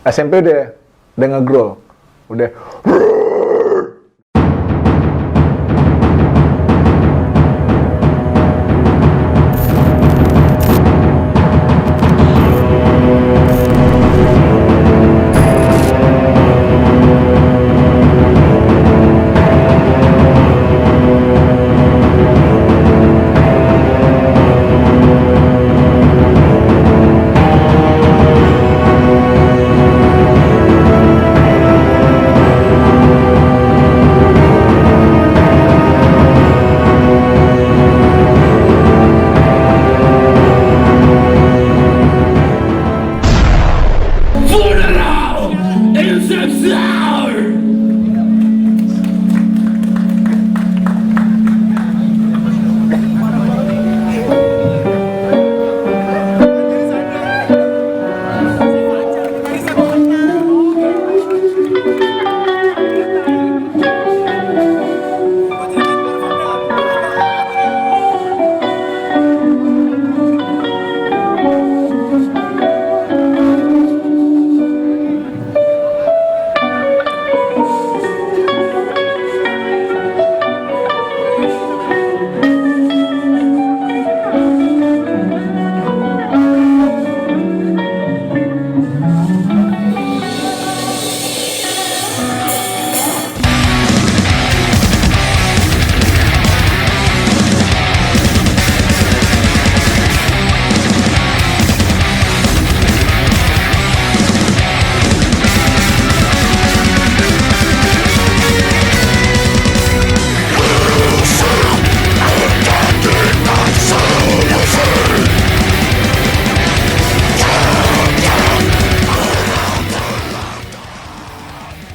SMP udah nge-growl, udah Funeral Inception!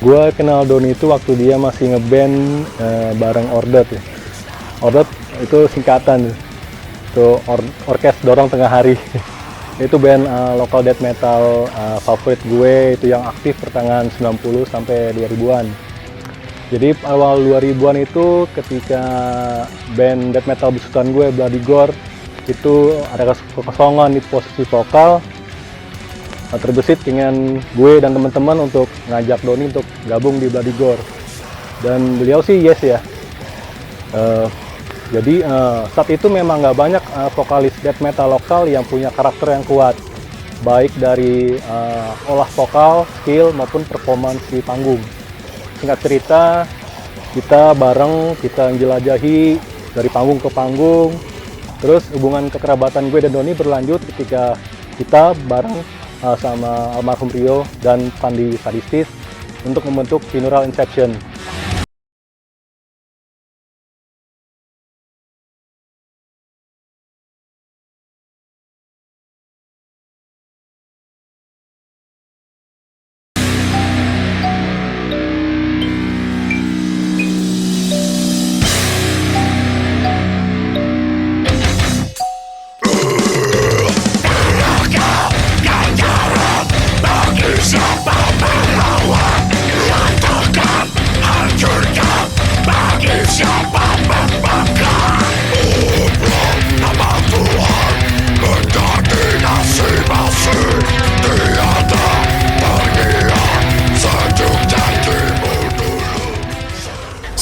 Gue kenal Doni itu waktu dia masih ngeband bareng Ordet ya. Ordet itu singkatan itu orkes dorong tengah hari. Itu band lokal death metal favorit gue, itu yang aktif pertengahan 90 sampai 2000-an. Jadi awal 2000-an itu ketika band death metal besutan gue Bloody Gore itu ada kekosongan di posisi vokal, terbesit dengan gue dan teman-teman untuk ngajak Doni untuk gabung di Bloody Gore, dan beliau sih yes ya. Jadi saat itu memang nggak banyak vokalis death metal lokal yang punya karakter yang kuat, baik dari olah vokal, skill maupun performance di panggung. Singkat cerita, kita bareng, kita jelajahi dari panggung ke panggung. Terus hubungan kekerabatan gue dan Doni berlanjut ketika kita bareng sama almarhum Rio dan Pandi Sadistis untuk membentuk Funeral Inception.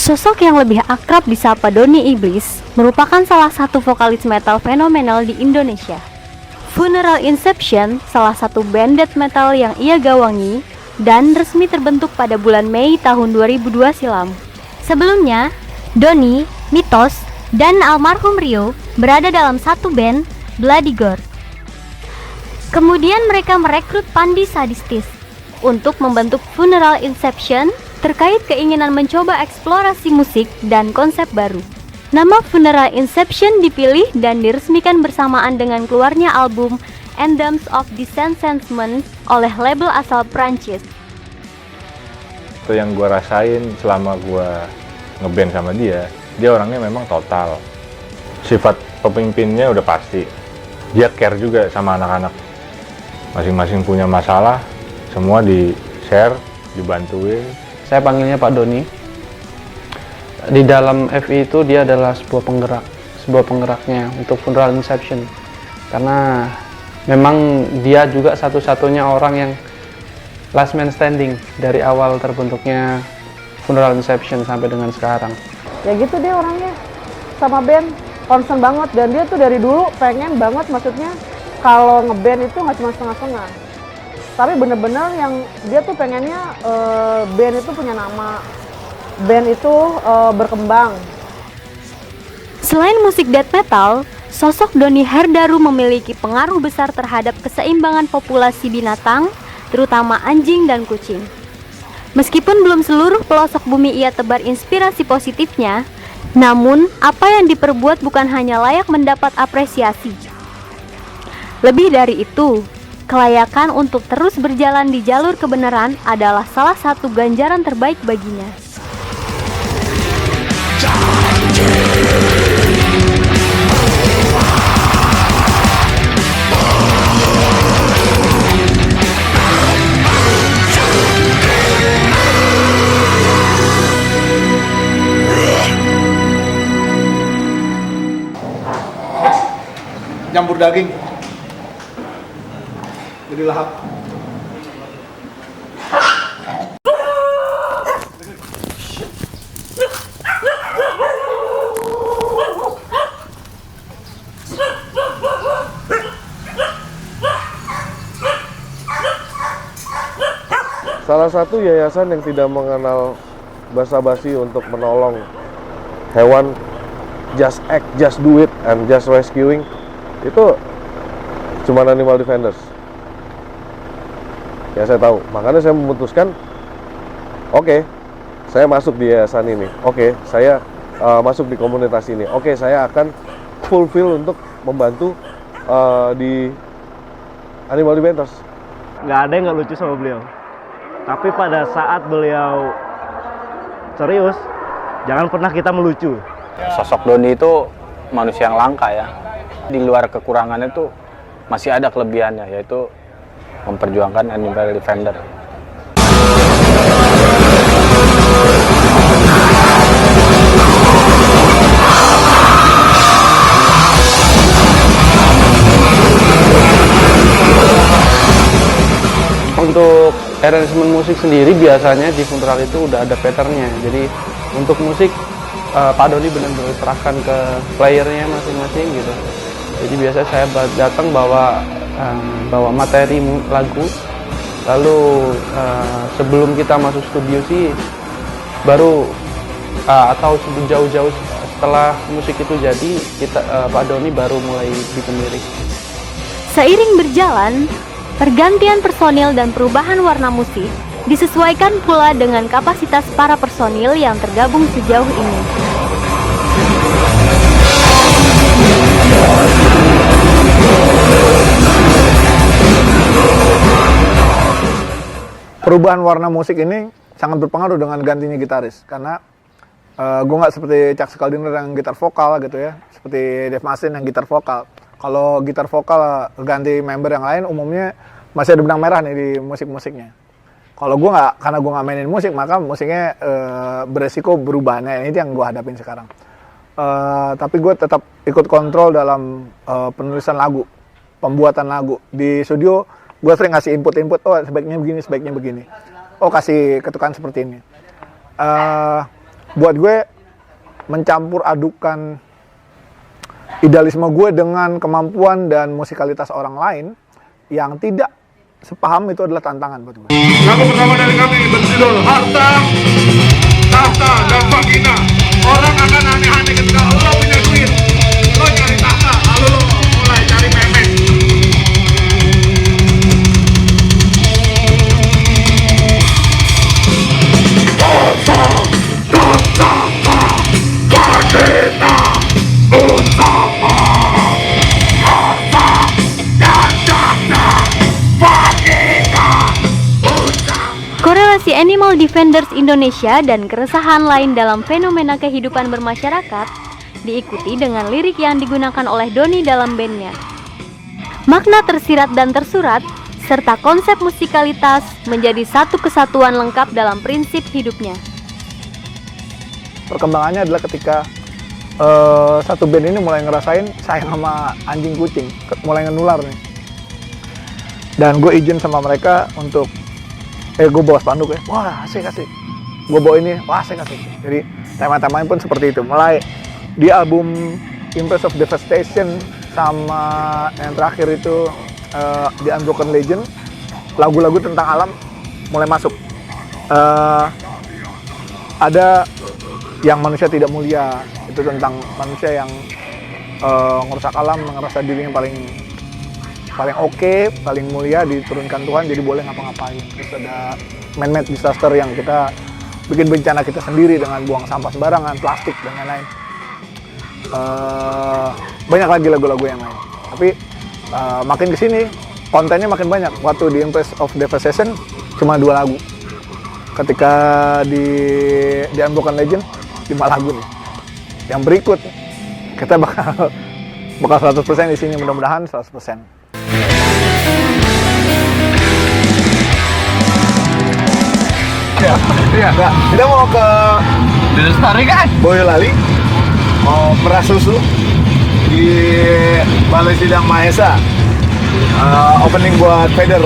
Sosok yang lebih akrab disapa Doni Iblis merupakan salah satu vokalis metal fenomenal di Indonesia. Funeral Inception salah satu band death metal yang ia gawangi dan resmi terbentuk pada bulan Mei tahun 2002 silam. Sebelumnya, Doni, Mitos, dan almarhum Rio berada dalam satu band, Bloody Gore. Kemudian mereka merekrut Pandi Sadistis untuk membentuk Funeral Inception terkait keinginan mencoba eksplorasi musik dan konsep baru. Nama Funeral Inception dipilih dan diresmikan bersamaan dengan keluarnya album Anthems of Disenchantment oleh label asal Prancis. Itu yang gue rasain selama gue ngeband sama dia orangnya memang total. Sifat pemimpinnya udah pasti. Dia care juga sama anak-anak. Masing-masing punya masalah, semua di-share, dibantuin. Saya panggilnya Pak Doni. Di dalam FI itu dia adalah sebuah penggeraknya untuk Funeral Inception. Karena memang dia juga satu-satunya orang yang last man standing dari awal terbentuknya Funeral Inception sampai dengan sekarang. Ya gitu dia orangnya, sama band concern banget, dan dia tuh dari dulu pengen banget, maksudnya kalau ngeband itu nggak cuma setengah-setengah, tapi bener-bener yang dia tuh pengennya band itu punya nama, band itu berkembang. Selain musik death metal, sosok Doni Herdaru memiliki pengaruh besar terhadap keseimbangan populasi binatang, terutama anjing dan kucing. Meskipun belum seluruh pelosok bumi ia tebar inspirasi positifnya, namun apa yang diperbuat bukan hanya layak mendapat apresiasi. Lebih dari itu, kelayakan untuk terus berjalan di jalur kebenaran adalah salah satu ganjaran terbaik baginya. Campur daging. Jadi lahap. Salah satu yayasan yang tidak mengenal basa-basi untuk menolong hewan, just act, just do it, and just rescuing, itu cuma Animal Defenders. Ya saya tahu, makanya saya memutuskan, oke, saya masuk di yayasan ini, oke, saya masuk di komunitas ini, oke, saya akan fulfill untuk membantu di Animal Defenders. Nggak ada yang nggak lucu sama beliau. Tapi pada saat beliau serius, jangan pernah kita melucu. Sosok Doni itu manusia yang langka ya. Di luar kekurangannya itu masih ada kelebihannya, yaitu memperjuangkan Animal Defender. Untuk arrangement musik sendiri biasanya di funeral itu udah ada patternnya. Jadi untuk musik Pak Doni benar-benar serahkan ke playernya masing-masing gitu. Jadi biasa saya datang bawa materi lagu, lalu sebelum kita masuk studio sih baru atau jauh-jauh setelah musik itu jadi Pak Doni baru mulai bikin lirik. Seiring berjalan, pergantian personil dan perubahan warna musik disesuaikan pula dengan kapasitas para personil yang tergabung sejauh ini. Perubahan warna musik ini sangat berpengaruh dengan gantinya gitaris, karena gue nggak seperti Chuck Schuldiner yang gitar vokal gitu ya, seperti Dave Mustaine yang gitar vokal. Kalau gitar vokal ganti member yang lain umumnya masih ada benang merah nih di musik-musiknya. Kalau gue nggak, karena gue nggak mainin musik, maka musiknya beresiko berubah. Nah ini yang gue hadapin sekarang. Tapi gue tetap ikut kontrol dalam penulisan lagu, pembuatan lagu. Di studio gue sering ngasih input-input, oh sebaiknya begini. Oh kasih ketukan seperti ini. Buat gue mencampur adukan idealisme gue dengan kemampuan dan musikalitas orang lain yang tidak sepaham, itu adalah tantangan buat gue. Lagu pertama dari kami berjudul Harta, Tahta, dan Vagina. Orang akan aneh-aneh ketika lo punya duit, lo cari tahta, lalu lo mulai cari memek. Tahta, Tahta, Vagina, utama. Harta dan tahta, Vagina, utama. Korelasi Animal Defenders Indonesia dan keresahan lain dalam fenomena kehidupan bermasyarakat diikuti dengan lirik yang digunakan oleh Doni dalam bandnya. Makna tersirat dan tersurat, serta konsep musikalitas menjadi satu kesatuan lengkap dalam prinsip hidupnya. Perkembangannya adalah ketika satu band ini mulai ngerasain sayang sama anjing kucing, mulai ngenular nih. Dan gue izin sama mereka untuk gue bawa spanduk ya, wah asik. Gue bawa ini, wah asik. Jadi tema-temanya pun seperti itu. Mulai di album Embrace of Devastation sama yang terakhir itu The Unbroken Legend, lagu-lagu tentang alam mulai masuk. Ada yang manusia tidak mulia, itu tentang manusia yang ngerusak alam, ngerasa dirinya paling oke, paling mulia, diturunkan Tuhan jadi boleh ngapa-ngapain. Terus ada man-made disaster yang kita bikin bencana kita sendiri dengan buang sampah sembarangan, plastik dan lain-lain. Banyak lagi lagu-lagu yang lain. Tapi makin kesini kontennya makin banyak. Waktu di Embrace of Devastation cuma 2 lagu. Ketika di Unbroken Legend 5 lagu nih. Yang berikut kita bakal 100% isinya, mudah-mudahan 100%. Iya, kita mau ke Lestari kan? Boyolali, mau peras susu di Balai Sidang Mahesa. Opening buat Vader,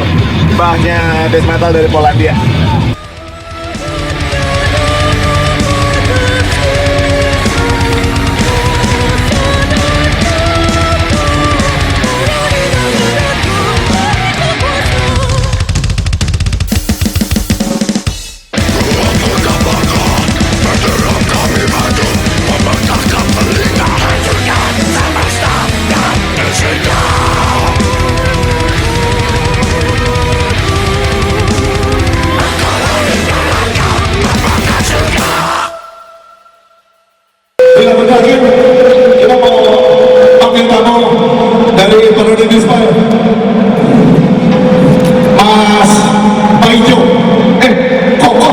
mbahnya death metal dari Polandia. Kita mau panggil tamu dari Paradise Inspire, Mas Paijo, Koko.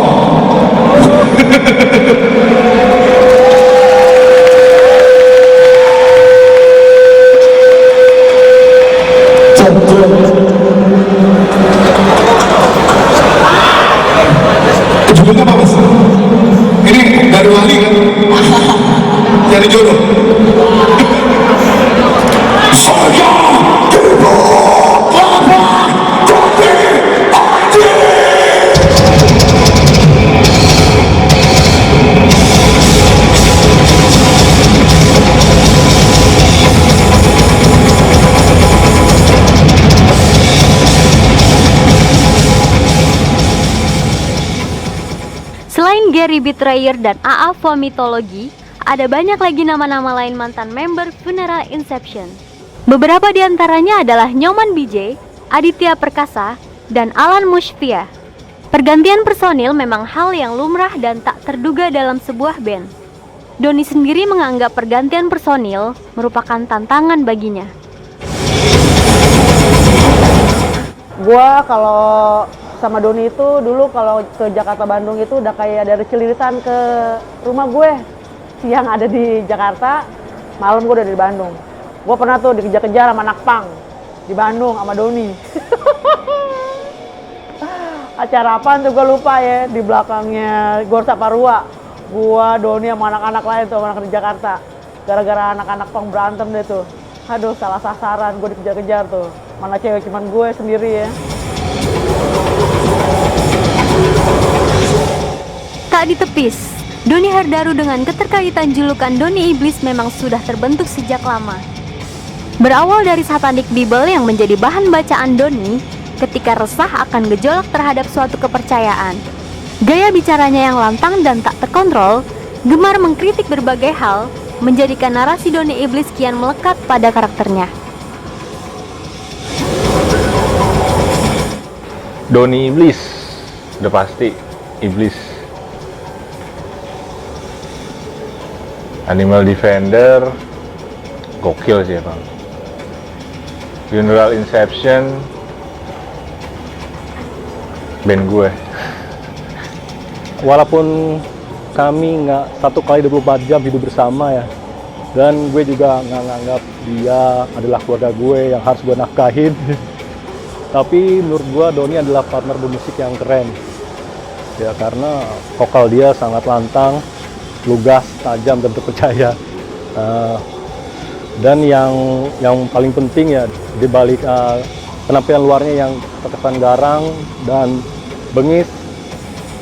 Judulnya apa Mas? Ini dari Wali kan? Cari jodoh. Saya Selain Gary Betrayer dan AA Vomitology, ada banyak lagi nama-nama lain mantan member Funeral Inception. Beberapa di antaranya adalah Nyoman BJ, Aditya Perkasa, dan Alan Mushfia. Pergantian personil memang hal yang lumrah dan tak terduga dalam sebuah band. Doni sendiri menganggap pergantian personil merupakan tantangan baginya. Gua kalau sama Doni itu dulu kalau ke Jakarta Bandung itu udah kayak dari Cililitan ke rumah gue. Siang ada di Jakarta, malam gue udah di Bandung. Gue pernah tuh dikejar-kejar sama anak pang di Bandung sama Doni. Acara apaan tuh gue lupa ya, di belakangnya Gor Saparua. Gue, Doni sama anak-anak lain tuh, anak di Jakarta. Gara-gara anak-anak pang berantem deh tuh. Aduh, salah sasaran, gue dikejar-kejar tuh. Mana cewek cuman gue sendiri ya. Tak ditepis, Doni Hardaru dengan keterkaitan julukan Doni Iblis memang sudah terbentuk sejak lama. Berawal dari Satanic Bible yang menjadi bahan bacaan Doni ketika resah akan gejolak terhadap suatu kepercayaan. Gaya bicaranya yang lantang dan tak terkontrol, gemar mengkritik berbagai hal, menjadikan narasi Doni Iblis kian melekat pada karakternya. Doni Iblis, udah pasti Iblis. Animal Defender, gokil sih bang. Funeral Inception, band gue. Walaupun kami nggak 1x24 jam hidup bersama ya, dan gue juga nggak nganggap dia adalah keluarga gue yang harus gue nafkahin. Tapi menurut gue Doni adalah partner bermusik yang keren. Ya karena vokal dia sangat lantang, lugas, tajam, dan terpercaya. Dan yang paling penting ya di balik penampilan luarnya yang terkesan garang dan bengis,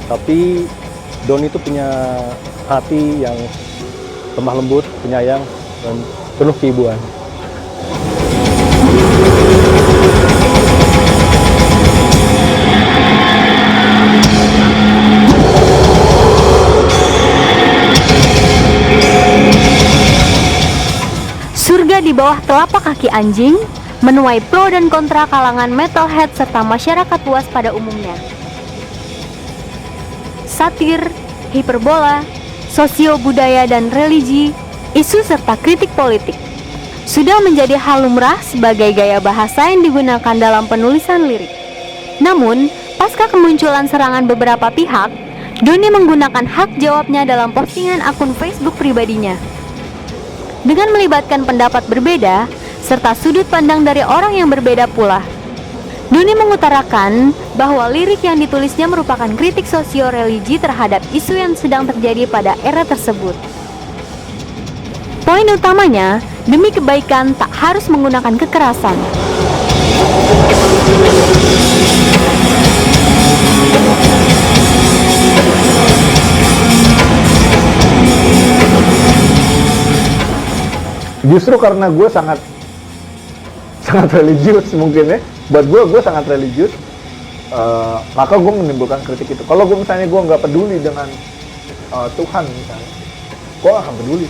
tapi Doni itu punya hati yang lemah lembut, penyayang, dan penuh keibuan. Surga di bawah telapak kaki anjing menuai pro dan kontra kalangan metalhead serta masyarakat luas pada umumnya. Satir, hiperbola, sosio budaya dan religi, isu serta kritik politik sudah menjadi hal lumrah sebagai gaya bahasa yang digunakan dalam penulisan lirik. Namun, pasca kemunculan serangan beberapa pihak, Doni menggunakan hak jawabnya dalam postingan akun Facebook pribadinya. Dengan melibatkan pendapat berbeda, serta sudut pandang dari orang yang berbeda pula, Doni mengutarakan bahwa lirik yang ditulisnya merupakan kritik sosio-religi terhadap isu yang sedang terjadi pada era tersebut. Poin utamanya, demi kebaikan tak harus menggunakan kekerasan. Justru karena gue sangat religius mungkin ya, buat gue sangat religius, maka gue menimbulkan kritik itu. Kalau gue misalnya gue nggak peduli dengan Tuhan misalnya, gue akan peduli,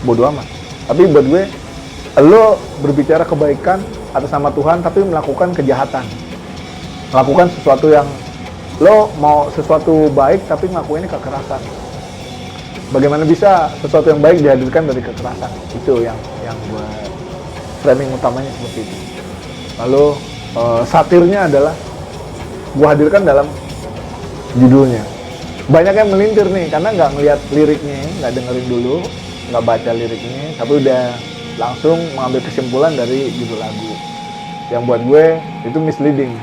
bodo amat. Tapi buat gue, lo berbicara kebaikan atas nama Tuhan tapi melakukan kejahatan, melakukan sesuatu yang lo mau sesuatu baik tapi ngelakuinnya kekerasan. Bagaimana bisa sesuatu yang baik dihadirkan dari kekerasan? Itu yang gue framing utamanya seperti itu. Lalu satirnya adalah gue hadirkan dalam judulnya. Banyak yang melintir nih karena nggak ngeliat liriknya, nggak dengerin dulu, nggak baca liriknya, tapi udah langsung mengambil kesimpulan dari judul lagu. Yang buat gue itu misleading.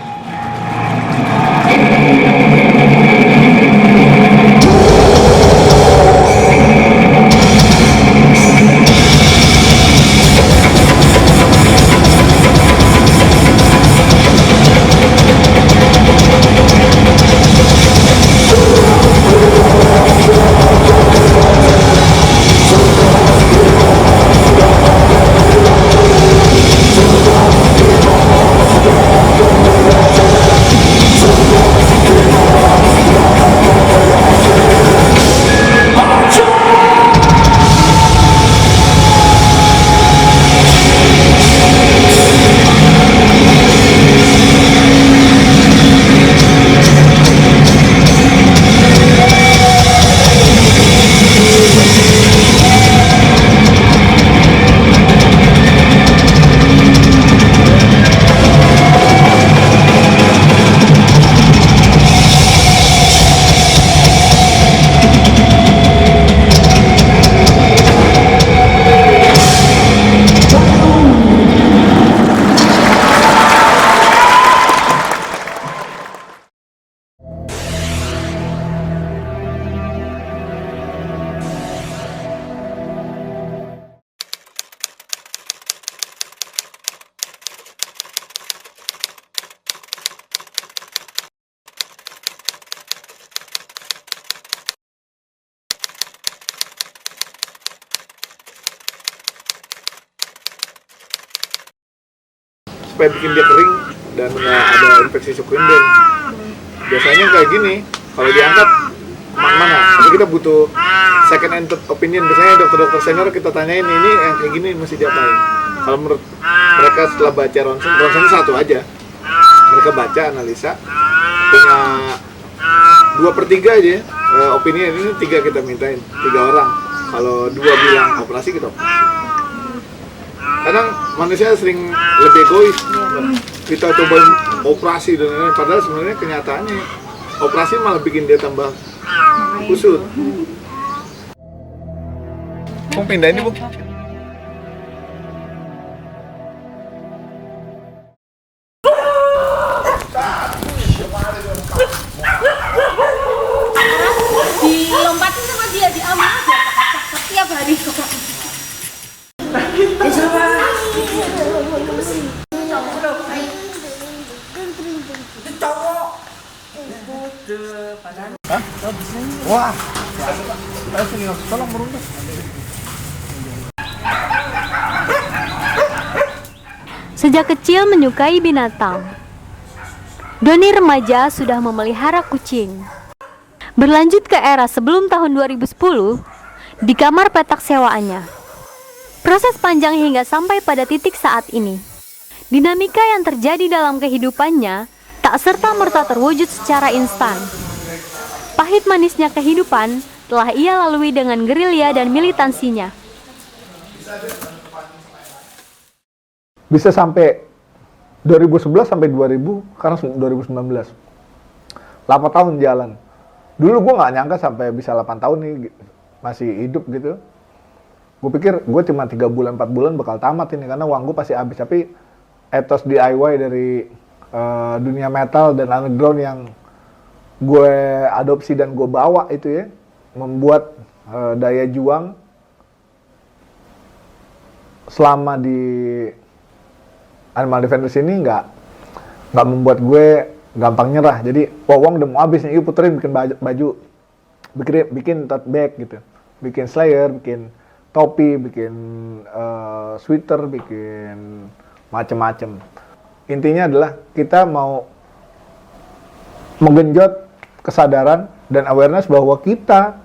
Supaya bikin dia kering dan nggak ada infeksi sukuinden. Biasanya kayak gini, kalau diangkat mana? Tapi kita butuh second and third opinion. Biasanya dokter-dokter senior kita tanyain ini yang kayak gini mesti diapain. Kalau menurut mereka setelah baca ronsen satu aja. Mereka baca, analisa, punya 2/3 aja opini ini 3 kita mintain, 3 orang. Kalau 2 bilang operasi kita operasi. Kadang manusia sering lebih egois. Kita coba operasi dan lain-lain, padahal sebenarnya kenyataannya operasi malah bikin dia tambah kusut. Mau pindah ini, Bu? Dilompatin sama dia, diambil aja setiap hari. Wah, tolong meruntuh. Sejak kecil menyukai binatang, Doni remaja sudah memelihara kucing. Berlanjut ke era sebelum tahun 2010, di kamar petak sewaannya. Proses panjang hingga sampai pada titik saat ini. Dinamika yang terjadi dalam kehidupannya tak serta-merta terwujud secara instan. Pahit manisnya kehidupan telah ia lalui dengan gerilya dan militansinya. Bisa sampai 2011 sampai 2000, sekarang 2019. 8 tahun jalan. Dulu gue nggak nyangka sampai bisa 8 tahun nih masih hidup gitu. Gue pikir gue cuma 3 bulan, 4 bulan bakal tamat ini karena uang gue pasti habis. Tapi etos DIY dari dunia metal dan underground yang gue adopsi dan gue bawa itu ya, membuat daya juang selama di Animal Defenders ini nggak membuat gue gampang nyerah. Jadi uang udah mau habis nih, puterin bikin baju, bikin tote bag gitu, bikin slayer, bikin topi, bikin sweater, bikin macem-macem. Intinya adalah kita mau menggenjot kesadaran dan awareness bahwa kita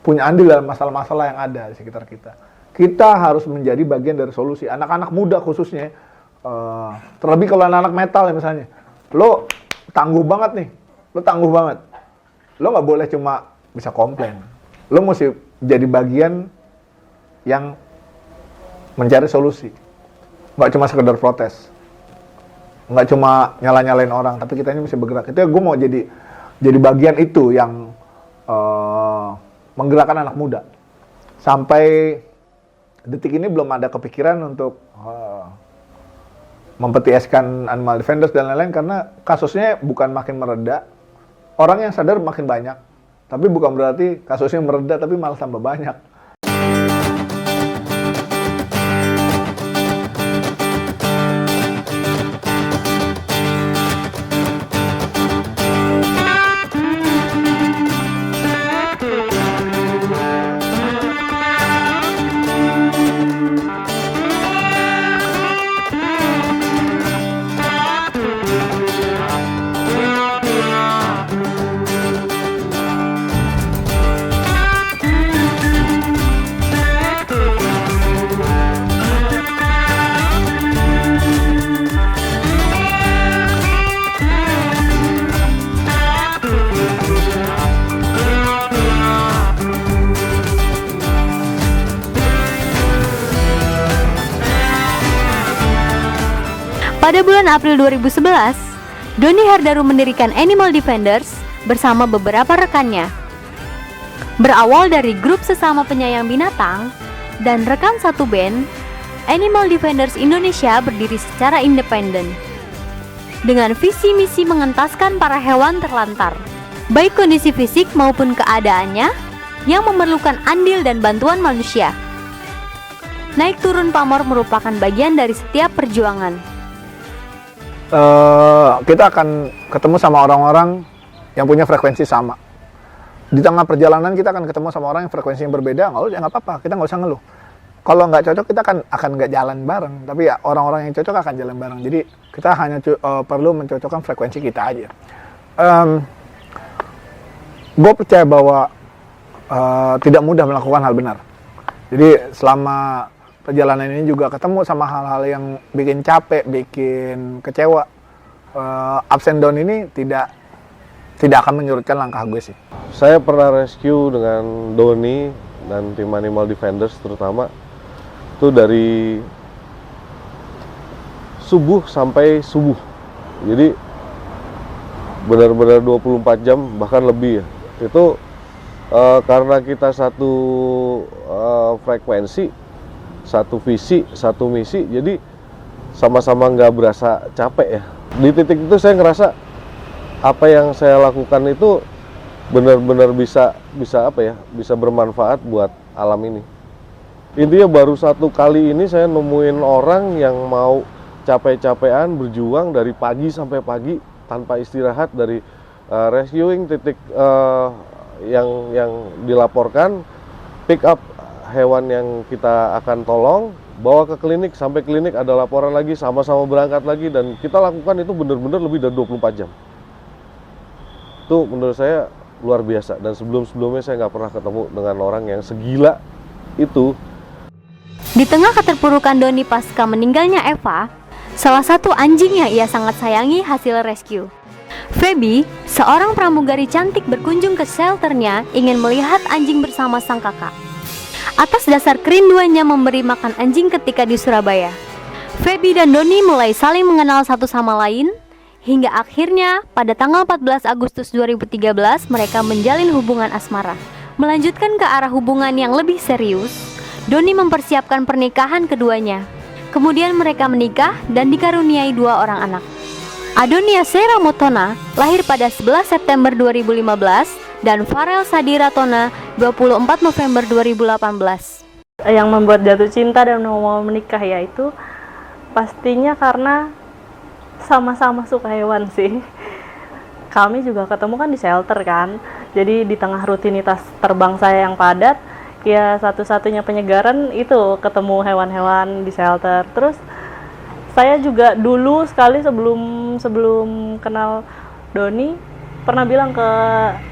punya andil dalam masalah-masalah yang ada di sekitar kita. Kita harus menjadi bagian dari solusi. Anak-anak muda khususnya, terlebih kalau anak-anak metal ya misalnya, lo tangguh banget nih, lo nggak boleh cuma bisa komplain, lo mesti jadi bagian yang mencari solusi, nggak cuma sekedar protes, nggak cuma nyala-nyalain orang, tapi kita ini mesti bergerak. Itu gue mau jadi bagian itu yang menggerakkan anak muda. Sampai detik ini belum ada kepikiran untuk mempetieskan Animal Defenders dan lain-lain karena kasusnya bukan makin mereda, orang yang sadar makin banyak, tapi bukan berarti kasusnya mereda tapi malah tambah banyak. Pada bulan April 2011, Doni Herdaru mendirikan Animal Defenders bersama beberapa rekannya. Berawal dari grup sesama penyayang binatang dan rekan satu band, Animal Defenders Indonesia berdiri secara independen dengan visi misi mengentaskan para hewan terlantar, baik kondisi fisik maupun keadaannya yang memerlukan andil dan bantuan manusia. Naik turun pamor merupakan bagian dari setiap perjuangan. Kita akan ketemu sama orang-orang yang punya frekuensi sama. Di tengah perjalanan kita akan ketemu sama orang yang frekuensinya berbeda, nggak apa-apa, kita nggak usah ngeluh. Kalau nggak cocok kita akan nggak jalan bareng, tapi ya orang-orang yang cocok akan jalan bareng. Jadi kita hanya perlu mencocokkan frekuensi kita aja. Gue percaya bahwa tidak mudah melakukan hal benar. Jadi selama perjalanan ini juga ketemu sama hal-hal yang bikin capek, bikin kecewa. Ups and down ini tidak akan menyurutkan langkah gue sih. Saya pernah rescue dengan Doni dan tim Animal Defenders terutama itu dari subuh sampai subuh. Jadi benar-benar 24 jam bahkan lebih ya. Itu karena kita satu frekuensi, satu visi, satu misi, jadi sama-sama nggak berasa capek ya. Di titik itu saya ngerasa apa yang saya lakukan itu benar-benar bisa bermanfaat buat alam ini. Intinya baru satu kali ini saya nemuin orang yang mau capek-capean berjuang dari pagi sampai pagi tanpa istirahat dari rescuing titik yang dilaporkan, pick up hewan yang kita akan tolong, bawa ke klinik, sampai klinik ada laporan lagi, sama-sama berangkat lagi, dan kita lakukan itu benar-benar lebih dari 24 jam. Itu menurut saya luar biasa, dan sebelum-sebelumnya saya nggak pernah ketemu dengan orang yang segila itu. Di tengah keterpurukan Doni pasca meninggalnya Eva, salah satu anjing yang ia sangat sayangi hasil rescue. Feby, seorang pramugari cantik berkunjung ke shelternya ingin melihat anjing bersama sang kakak. Atas dasar kerinduannya memberi makan anjing ketika di Surabaya, Feby dan Doni mulai saling mengenal satu sama lain, hingga akhirnya pada tanggal 14 Agustus 2013 mereka menjalin hubungan asmara. Melanjutkan ke arah hubungan yang lebih serius, Doni mempersiapkan pernikahan keduanya. Kemudian mereka menikah dan dikaruniai 2 orang anak. Adonia Sera Motona lahir pada 11 September 2015 dan Farel Sadira Tona 24 November 2018. Yang membuat jatuh cinta dan mau menikah yaitu pastinya karena sama-sama suka hewan sih. Kami juga ketemu kan di shelter kan. Jadi di tengah rutinitas terbang saya yang padat, ya satu-satunya penyegaran itu ketemu hewan-hewan di shelter. Terus saya juga dulu sekali sebelum kenal Doni pernah bilang ke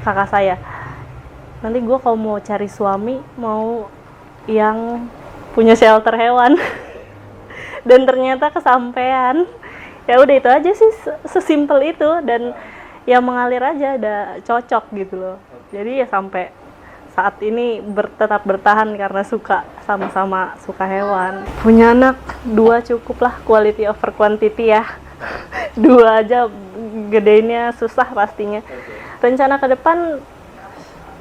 kakak saya, nanti gue kalau mau cari suami mau yang punya shelter hewan. Dan ternyata kesampean. Ya udah itu aja sih, sesimpel itu, dan ya mengalir aja, udah cocok gitu loh. Jadi ya sampai saat ini tetap bertahan karena sama-sama suka hewan. Punya anak 2 cukup lah, quality over quantity ya. 2 aja gedenya susah pastinya. Rencana ke depan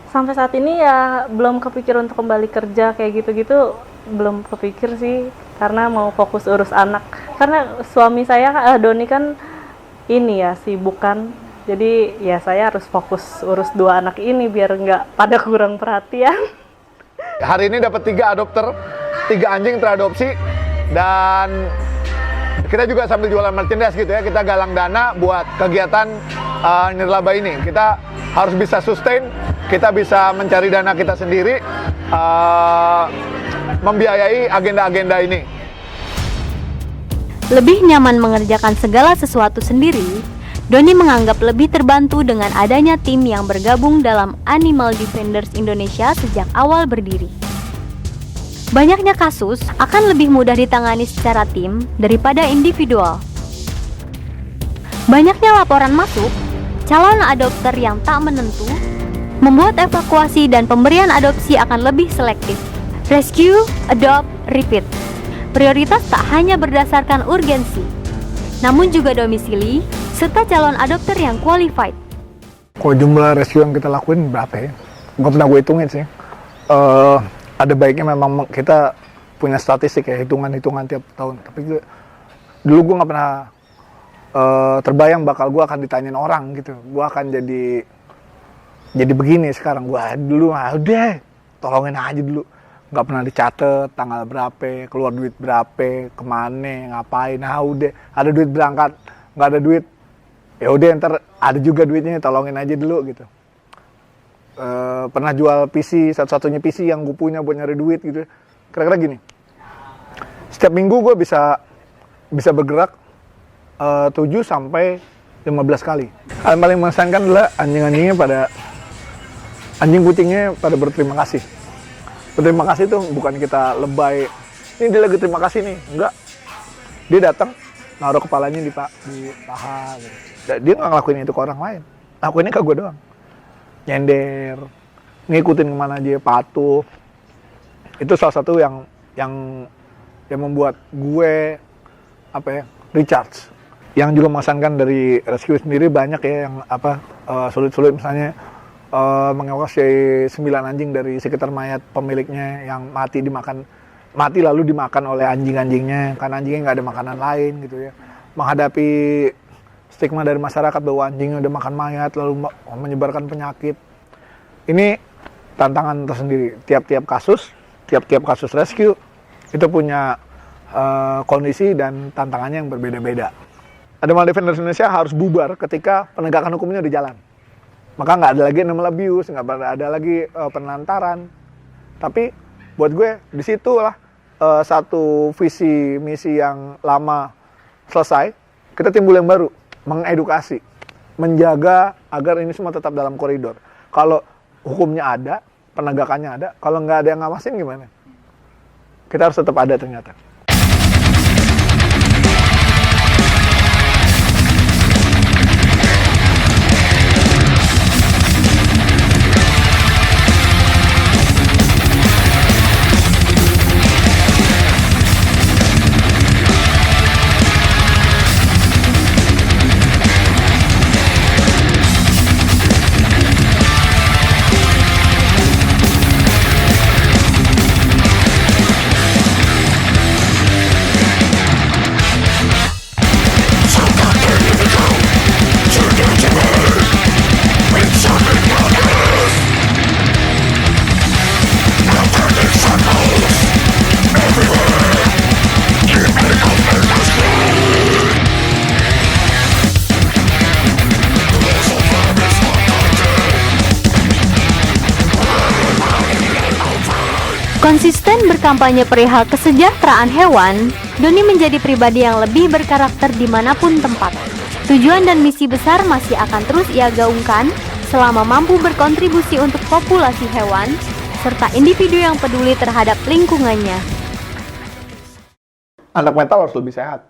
sampai saat ini ya belum kepikir untuk kembali kerja kayak gitu-gitu, belum kepikir sih, karena mau fokus urus anak. Karena suami saya Doni kan ini ya sibuk kan. Jadi ya saya harus fokus urus 2 anak ini biar nggak pada kurang perhatian. Hari ini dapat 3 adopter, 3 anjing teradopsi, dan kita juga sambil jualan merchandise gitu ya. Kita galang dana buat kegiatan nirlaba ini. Kita harus bisa sustain, kita bisa mencari dana kita sendiri, membiayai agenda-agenda ini. Lebih nyaman mengerjakan segala sesuatu sendiri, Doni menganggap lebih terbantu dengan adanya tim yang bergabung dalam Animal Defenders Indonesia sejak awal berdiri. Banyaknya kasus akan lebih mudah ditangani secara tim daripada individual. Banyaknya laporan masuk, calon adopter yang tak menentu, membuat evakuasi dan pemberian adopsi akan lebih selektif. Rescue, adopt, repeat. Prioritas tak hanya berdasarkan urgensi, namun juga domisili, serta calon adopter yang qualified. Kalau jumlah rescue yang kita lakuin berapa ya? Nggak pernah gue hitungin sih. Ada baiknya memang kita punya statistik ya, hitungan-hitungan tiap tahun. Tapi dulu gue nggak pernah terbayang bakal gue akan ditanyain orang gitu. Gue akan jadi begini sekarang. Gue dulu udah tolongin aja dulu. Nggak pernah dicatat tanggal berapa, keluar duit berapa, kemana, ngapain. Nah udah ada duit berangkat, nggak ada duit, ya udah ntar ada juga duitnya, tolongin aja dulu gitu. Pernah jual PC, satu-satunya PC yang gue punya buat nyari duit gitu. Kira-kira gini, setiap minggu gue bisa bergerak 7 sampai 15 kali. Yang paling mengesankan adalah anjing kucingnya pada berterima kasih. Berterima kasih tuh bukan kita lebay, ini dia lagi terima kasih nih, enggak. Dia datang, naruh kepalanya di paha gitu. Dia nggak ngelakuin itu ke orang lain, ngelakuinnya ke gue doang. Nyender, ngikutin kemana aja, patuh. Itu salah satu yang membuat gue recharge. Yang juga mengesankan dari rescue sendiri banyak ya yang sulit-sulit, misalnya mengevakuasi 9 anjing dari sekitar mayat pemiliknya yang mati lalu dimakan oleh anjing-anjingnya karena anjingnya nggak ada makanan lain gitu ya. Menghadapi stigma dari masyarakat bahwa anjingnya udah makan mayat lalu menyebarkan penyakit. Ini tantangan tersendiri. Tiap-tiap kasus rescue itu punya kondisi dan tantangannya yang berbeda-beda. Animal Defenders Indonesia harus bubar ketika penegakan hukumnya di jalan. Maka nggak ada lagi animal abuse, nggak ada lagi penelantaran. Tapi buat gue disitulah satu visi misi yang lama selesai, kita timbul yang baru, mengedukasi, menjaga agar ini semua tetap dalam koridor. Kalau hukumnya ada, penegakannya ada, kalau nggak ada yang ngawasin gimana? Kita harus tetap ada ternyata. Konsisten berkampanye perihal kesejahteraan hewan, Doni menjadi pribadi yang lebih berkarakter dimanapun tempat. Tujuan dan misi besar masih akan terus ia gaungkan selama mampu berkontribusi untuk populasi hewan, serta individu yang peduli terhadap lingkungannya. Anak metal harus lebih sehat,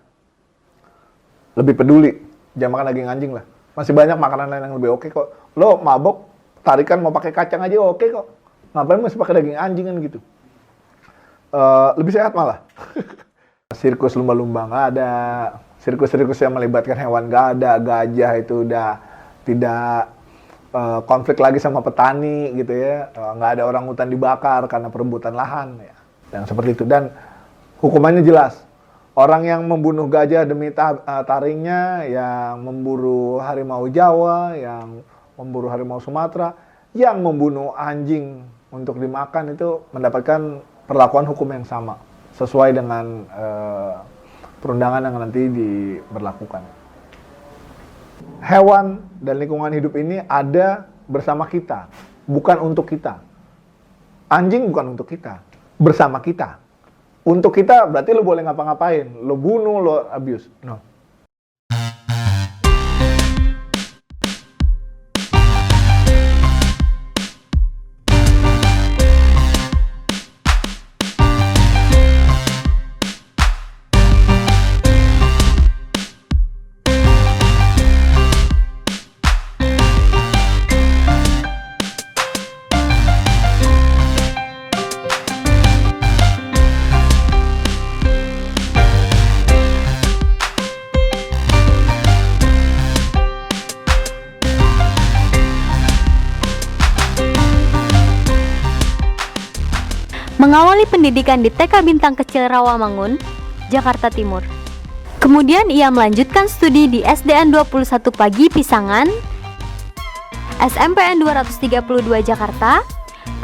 lebih peduli, jangan makan daging anjing lah. Masih banyak makanan lain yang lebih oke kok. Lo mabok, tarikan mau pakai kacang aja oke kok. Ngapain masih pakai daging anjing kan gitu? Lebih sehat malah. Sirkus lumba-lumba nggak ada, sirkus-sirkus yang melibatkan hewan nggak ada, gajah itu udah tidak konflik lagi sama petani gitu ya, nggak ada orang hutan dibakar karena perebutan lahan ya, yang seperti itu. Dan hukumannya jelas, orang yang membunuh gajah demi taringnya, yang memburu harimau Jawa, yang memburu harimau Sumatera, yang membunuh anjing untuk dimakan itu mendapatkan perlakuan hukum yang sama sesuai dengan perundangan yang nanti diberlakukan. Hewan dan lingkungan hidup ini ada bersama kita, bukan untuk kita. Anjing bukan untuk kita, bersama kita. Untuk kita berarti lo boleh ngapa-ngapain, lo bunuh, lo abuse. No. Mengawali pendidikan di TK Bintang Kecil Rawamangun, Jakarta Timur. Kemudian ia melanjutkan studi di SDN 21 Pagi Pisangan, SMPN 232 Jakarta,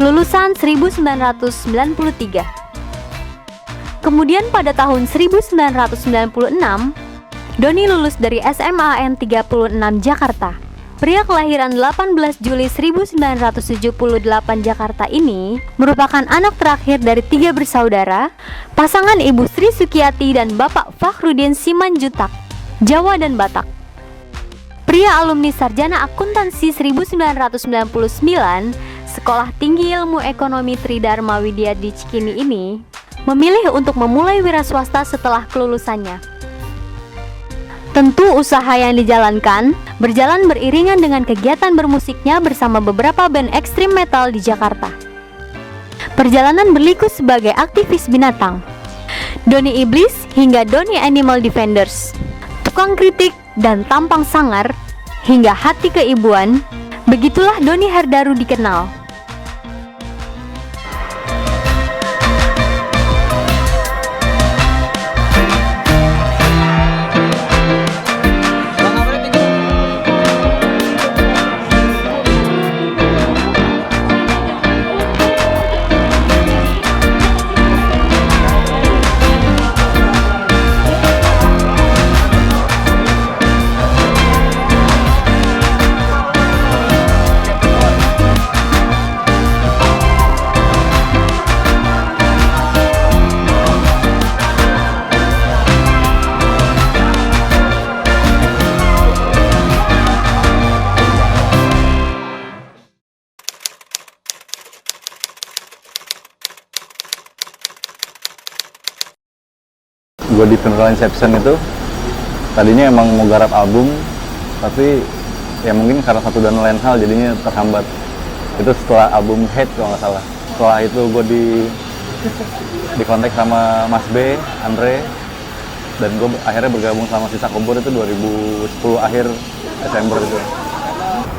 kelulusan 1993. Kemudian pada tahun 1996, Doni lulus dari SMAN 36 Jakarta. Pria kelahiran 18 Juli 1978 Jakarta ini merupakan anak terakhir dari 3 bersaudara, pasangan Ibu Sri Sukiyati dan Bapak Fakhrudin Simanjutak, Jawa dan Batak. Pria alumni Sarjana Akuntansi 1999, Sekolah Tinggi Ilmu Ekonomi Tridharma Widya di Cikini ini, memilih untuk memulai wira swasta setelah kelulusannya. Tentu usaha yang dijalankan berjalan beriringan dengan kegiatan bermusiknya bersama beberapa band ekstrim metal di Jakarta. Perjalanan berliku sebagai aktivis binatang, Doni Iblis hingga Doni Animal Defenders, tukang kritik dan tampang sangar hingga hati keibuan, begitulah Doni Herdaru dikenal. gue di Funeral Inception itu tadinya emang mau garap album, tapi ya mungkin karena satu dan lain hal jadinya terhambat. Itu setelah album Hate kalau nggak salah. Setelah itu gue di kontak sama Mas B, Andre, dan gue akhirnya bergabung sama Sisa Kubur itu 2010 akhir Desember itu.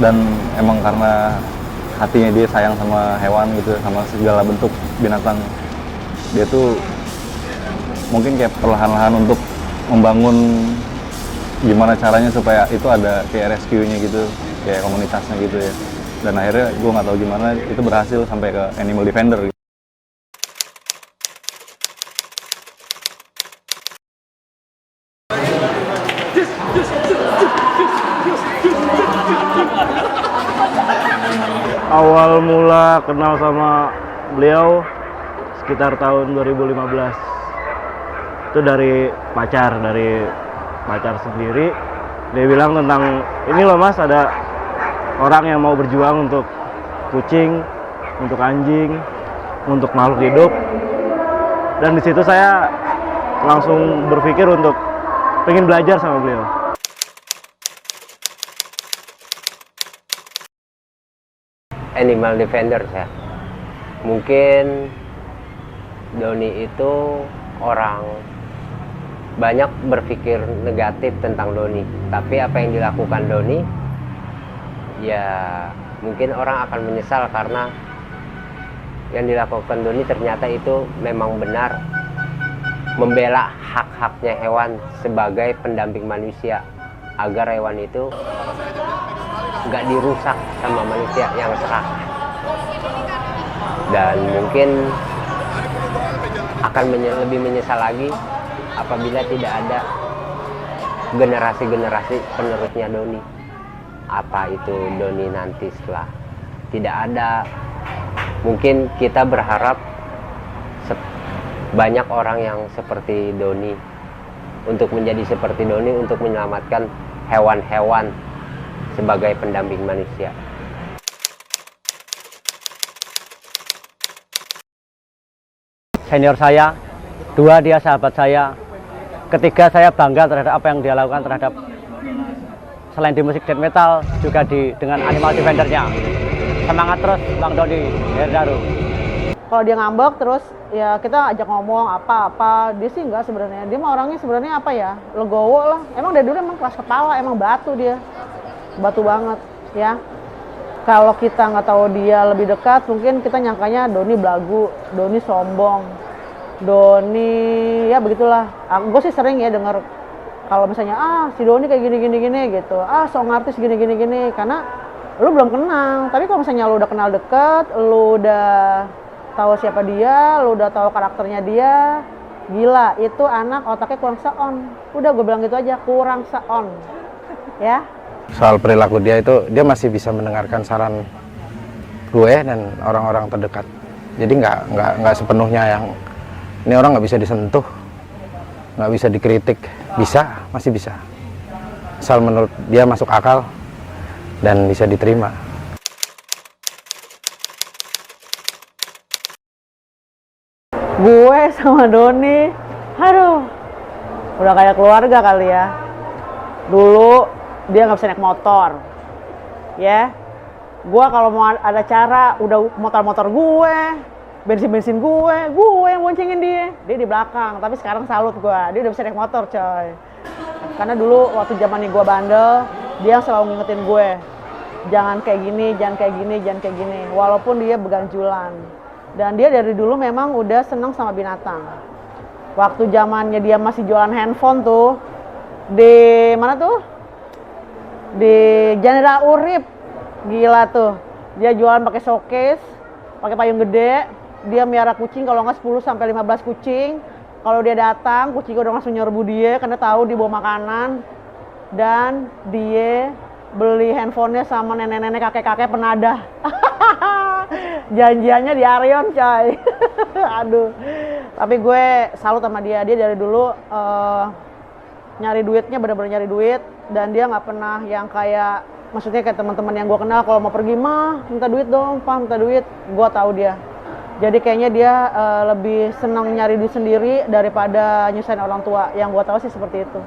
Dan emang karena hatinya dia sayang sama hewan gitu, sama segala bentuk binatang, dia tuh mungkin kayak perlahan-lahan untuk membangun gimana caranya supaya itu ada kayak rescue-nya gitu, kayak komunitasnya gitu ya. Dan akhirnya gue nggak tahu gimana itu berhasil sampai ke Animal Defender gitu. Awal mula kenal sama beliau sekitar tahun 2015. Itu dari pacar sendiri. Dia bilang tentang, ini loh mas, ada orang yang mau berjuang untuk kucing, untuk anjing, untuk makhluk hidup. Dan di situ saya langsung berpikir untuk pengen belajar sama beliau. Animal Defender ya. Mungkin Doni itu orang banyak berpikir negatif tentang Doni, tapi apa yang dilakukan Doni ya mungkin orang akan menyesal karena yang dilakukan Doni ternyata itu memang benar, membela hak-haknya hewan sebagai pendamping manusia agar hewan itu nggak dirusak sama manusia yang serakah. Dan mungkin akan lebih menyesal lagi apabila tidak ada generasi-generasi penerusnya Doni. Apa itu Doni nanti setelah tidak ada, mungkin kita berharap banyak orang yang seperti Doni, untuk menjadi seperti Doni, untuk menyelamatkan hewan-hewan sebagai pendamping manusia. Senior saya, 2 dia sahabat saya, ketiga saya bangga terhadap apa yang dia lakukan terhadap, selain di musik death metal juga dengan Animal Defender-nya. Semangat terus Bang Doni Herdaru. Kalau dia ngambek terus ya kita ajak ngomong apa-apa, dia sih enggak sebenarnya. Dia mah orangnya sebenarnya apa ya, legowo lah. Emang dari dulu emang keras kepala, emang batu dia. Batu banget ya. Kalau kita nggak tahu dia lebih dekat, mungkin kita nyangkanya Doni belagu, Doni sombong, Doni ya begitulah. Gue sih sering ya dengar kalau misalnya si Doni kayak gini gitu, song artis gini, karena lu belum kenal. Tapi kalau misalnya lu udah kenal deket, lu udah tahu siapa dia, lu udah tahu karakternya dia, gila itu anak otaknya kurang seon. Udah gue bilang gitu aja, kurang seon ya. Soal perilaku dia itu, dia masih bisa mendengarkan saran gue dan orang-orang terdekat. Jadi nggak sepenuhnya yang ini orang nggak bisa disentuh, nggak bisa dikritik, masih bisa. Asal menurut dia masuk akal dan bisa diterima. Gue sama Doni, aduh, udah kayak keluarga kali ya. Dulu dia nggak bisa naik motor, ya. Gue kalau mau ada acara, udah motor gue, bensin gue yang boncengin dia di belakang. Tapi sekarang salut gue, dia udah bisa naik motor coy. Karena dulu waktu zamannya gue bandel, dia selalu ngingetin gue, jangan kayak gini. Walaupun dia beganjulan, dan dia dari dulu memang udah seneng sama binatang. Waktu zamannya dia masih jualan handphone tuh, di mana tuh? Di General Urip, gila tuh. Dia jualan pakai showcase, pakai payung gede. Dia miara kucing, kalau nggak 10 sampai 15 kucing. Kalau dia datang, kucingnya udah langsung nyerbu dia karena tahu dia bawa makanan. Dan dia beli handphonenya sama nenek-nenek, kakek-kakek penadah. Janjiannya di Arion, coy. Aduh. Tapi gue salut sama dia. Dia dari dulu nyari duitnya, bener-bener nyari duit. Dan dia nggak pernah yang kayak, maksudnya kayak teman-teman yang gue kenal kalau mau pergi mah minta duit dong, minta duit. Gue tahu dia Jadi kayaknya dia lebih senang nyari duit sendiri daripada nyusahin orang tua. Yang gue tahu sih seperti itu.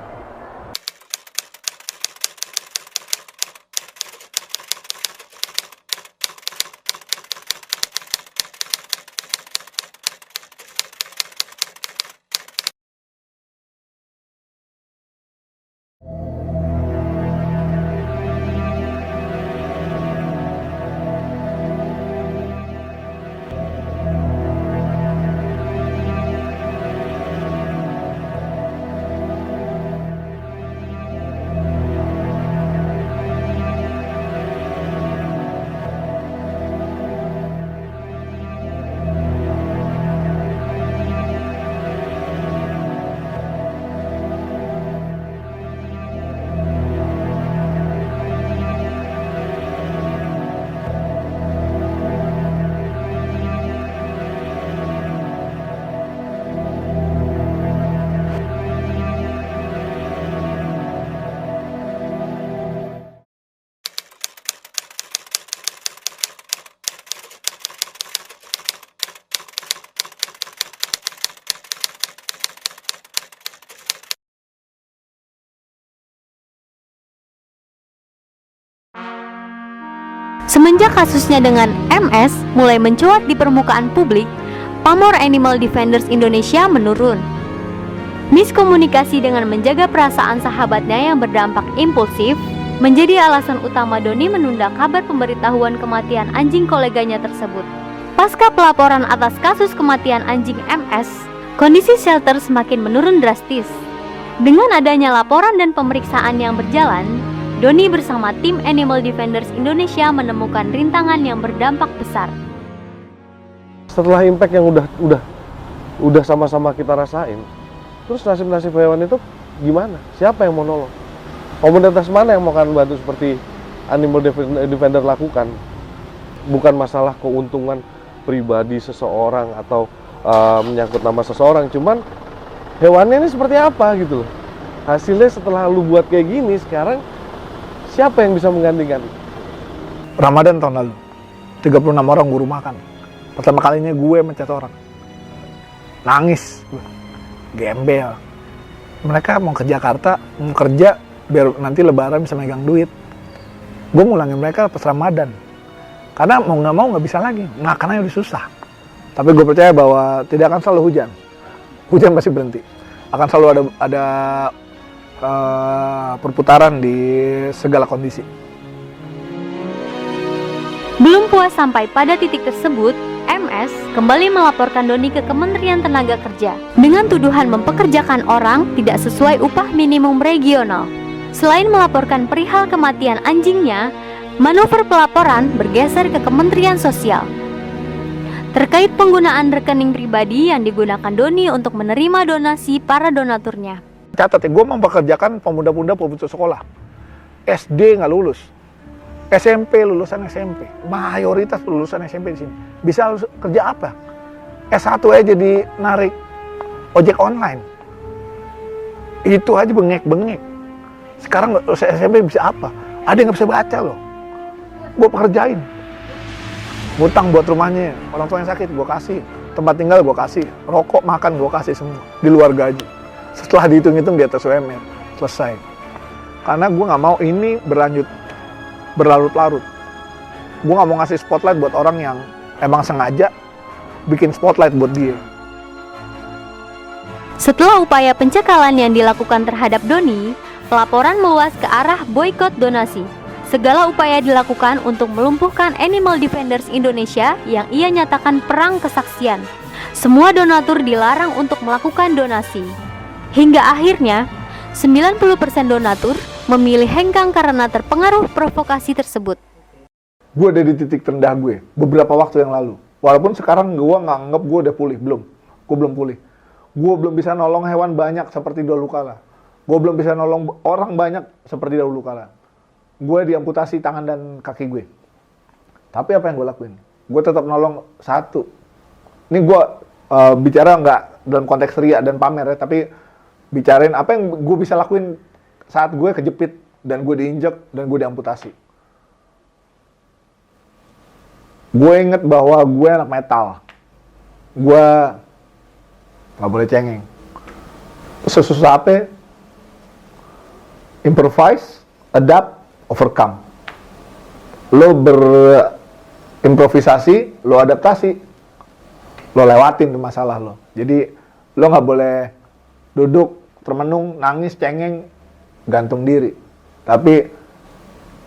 Semenjak kasusnya dengan MS mulai mencuat di permukaan publik, pamor Animal Defenders Indonesia menurun. Miskomunikasi dengan menjaga perasaan sahabatnya yang berdampak impulsif menjadi alasan utama Doni menunda kabar pemberitahuan kematian anjing koleganya tersebut. Pasca pelaporan atas kasus kematian anjing MS, kondisi shelter semakin menurun drastis. Dengan adanya laporan dan pemeriksaan yang berjalan, Doni bersama tim Animal Defenders Indonesia menemukan rintangan yang berdampak besar. Setelah impact yang udah sama-sama kita rasain, terus nasib-nasib hewan itu gimana? Siapa yang mau nolong? Komunitas mana yang mau akan bantu seperti Animal Defender lakukan? Bukan masalah keuntungan pribadi seseorang atau menyangkut nama seseorang, cuman hewannya ini seperti apa gitu loh. Hasilnya setelah lu buat kayak gini, sekarang siapa yang bisa menggantikan? Ramadan tahun lalu, 36 orang gue rumahkan. Pertama kalinya gue mencat orang. Nangis, gembel. Mereka mau ke Jakarta, mau kerja, biar nanti lebaran bisa megang duit. Gue ngulangin mereka pas Ramadan. Karena mau nggak bisa lagi, makanannya udah susah. Tapi gue percaya bahwa tidak akan selalu hujan. Hujan pasti berhenti. Akan selalu ada perputaran di segala kondisi. Belum puas sampai pada titik tersebut, MS kembali melaporkan Doni ke Kementerian Tenaga Kerja dengan tuduhan mempekerjakan orang tidak sesuai upah minimum regional. Selain melaporkan perihal kematian anjingnya, manuver pelaporan bergeser ke Kementerian Sosial terkait penggunaan rekening pribadi yang digunakan Doni untuk menerima donasi para donaturnya. Catat ya, gue mempekerjakan pemuda-pemuda putus sekolah. SD nggak lulus. SMP lulusan SMP. Mayoritas lulusan SMP di sini. Bisa kerja apa? S1 aja jadi narik ojek online. Itu aja bengek-bengek. Sekarang SMP bisa apa? Ada yang nggak bisa baca loh. Gue pekerjain. Ngutang buat rumahnya. Orang tua yang sakit gue kasih. Tempat tinggal gue kasih. Rokok, makan gue kasih semua. Di luar gaji. Setelah dihitung-hitung di atas UMR, selesai. Karena gue nggak mau ini berlarut-larut. Gue nggak mau ngasih spotlight buat orang yang emang sengaja bikin spotlight buat dia. Setelah upaya pencekalan yang dilakukan terhadap Doni, pelaporan meluas ke arah boikot donasi. Segala upaya dilakukan untuk melumpuhkan Animal Defenders Indonesia yang ia nyatakan perang kesaksian. Semua donatur dilarang untuk melakukan donasi. Hingga akhirnya, 90% donatur memilih hengkang karena terpengaruh provokasi tersebut. Gue ada di titik terendah gue, beberapa waktu yang lalu. Walaupun sekarang gue nganggep gue udah pulih, belum. Gue belum pulih. Gue belum bisa nolong hewan banyak seperti dahulu kala. Gue belum bisa nolong orang banyak seperti dahulu kala. Gue diamputasi tangan dan kaki gue. Tapi apa yang gue lakuin? Gue tetap nolong satu. Ini gue bicara nggak dalam konteks ria dan pamer ya, tapi bicarain apa yang gue bisa lakuin saat gue kejepit dan gue diinjek dan gue diamputasi. Gue inget bahwa gue anak metal. gue nggak boleh cengeng. Sesusah apa? Improvise, adapt, overcome. Lo berimprovisasi, lo adaptasi, lo lewatin tuh masalah lo. Jadi lo nggak boleh duduk termenung, nangis, cengeng, gantung diri. Tapi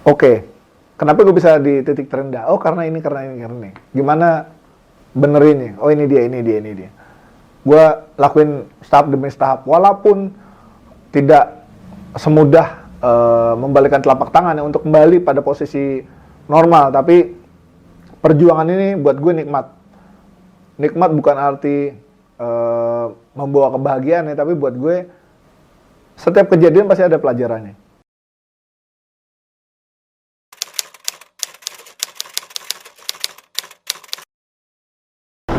oke, kenapa gue bisa di titik terendah? Oh karena ini. Gimana benerinnya? Oh ini dia. Gue lakuin tahap demi tahap, walaupun tidak semudah membalikkan telapak tangan untuk kembali pada posisi normal, tapi perjuangan ini buat gue nikmat. Nikmat bukan arti membawa kebahagiaan ya, tapi buat gue setiap kejadian pasti ada pelajarannya.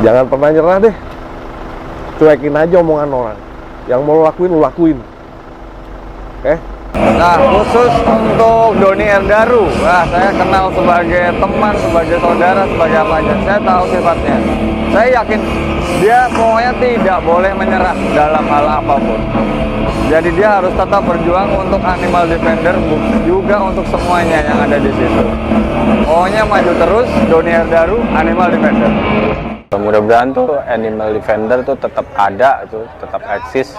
Jangan pernah nyerah deh. Cuekin aja omongan orang. Yang mau lo lakuin, lo lakuin. Oke? Nah, khusus untuk Doni Erdaru, saya kenal sebagai teman, sebagai saudara, sebagai apa aja. Saya tahu sifatnya. Saya yakin dia pokoknya tidak boleh menyerah dalam hal apapun. Jadi dia harus tetap berjuang untuk Animal Defender, juga untuk semuanya yang ada di situ. Pokoknya maju terus, Doni Erdaru, Animal Defender. Mudah-mudahan tuh Animal Defender tuh tetap ada, tuh tetap eksis.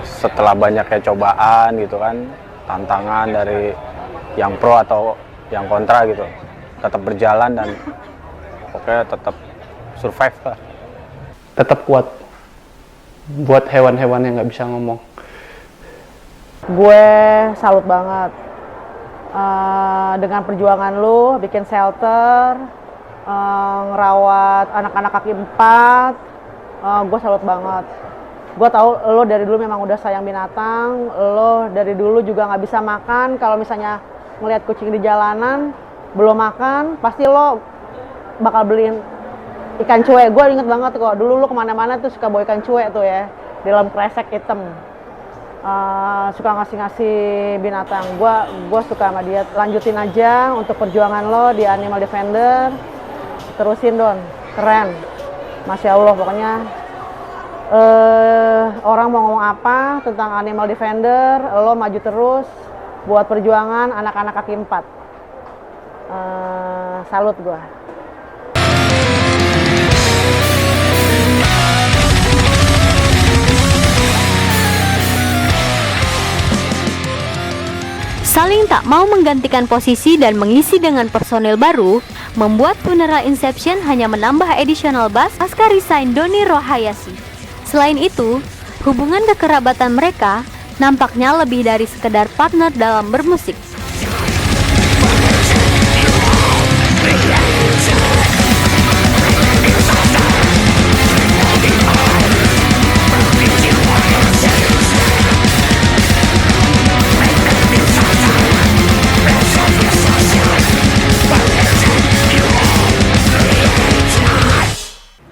Setelah banyaknya cobaan gitu kan, tantangan dari yang pro atau yang kontra gitu, tetap berjalan dan pokoknya tetap survive lah. Tetap kuat buat hewan-hewan yang nggak bisa ngomong. Gue salut banget dengan perjuangan lu bikin shelter, ngerawat anak-anak kaki 4. Gue salut banget. Gue tahu lo dari dulu memang udah sayang binatang, lo dari dulu juga nggak bisa makan. Kalau misalnya ngelihat kucing di jalanan belum makan, pasti lo bakal beliin ikan cuek. Gue inget banget kok, dulu lo kemana-mana tuh suka bawa ikan cuek tuh ya, di dalam kresek hitam. Suka ngasih-ngasih binatang. Gue suka sama dia. Lanjutin aja untuk perjuangan lo di Animal Defender. Terusin Don, keren. Masya Allah pokoknya. Orang mau ngomong apa tentang Animal Defender, lo maju terus buat perjuangan anak-anak kaki 4. Salut gue. Saling tak mau menggantikan posisi dan mengisi dengan personil baru, membuat Funeral Inception hanya menambah additional bass pasca resign Doni Rohayasi. Selain itu, hubungan kekerabatan mereka nampaknya lebih dari sekedar partner dalam bermusik.